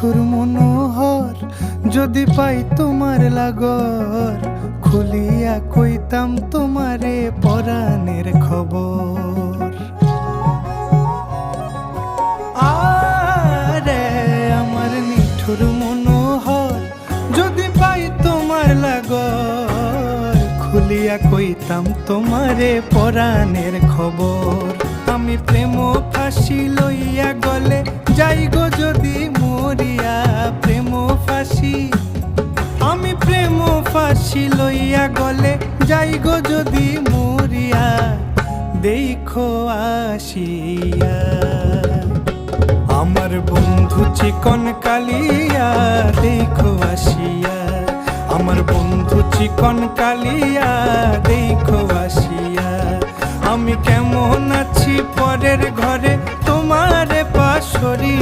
নিঠুর মনোহর, যদি পাই তোমার লাগর, খুলিয়া কইতাম তোমারে পরাণের খবর। আরে আমার নিঠুর মনোহর, যদি পাই তোমার লাগর, খুলিয়া কইতাম তোমারে পরাণের খবর। আমি প্রেম ফাঁসি লইয়া গলে যাই গো যদি মরিয়া, প্রেম ফাঁসি, আমি প্রেম ফাঁসি লইয়া গলে যাই গো যদি মরিয়া, দেখো আসিয়া আমার বন্ধু চিকন কালিয়া, দেখো আসিয়া আমার বন্ধু চিকন কালিয়া, দেখো আসিয়া আমি কেমন আছি পরের ঘরে তোমারে পাশরি।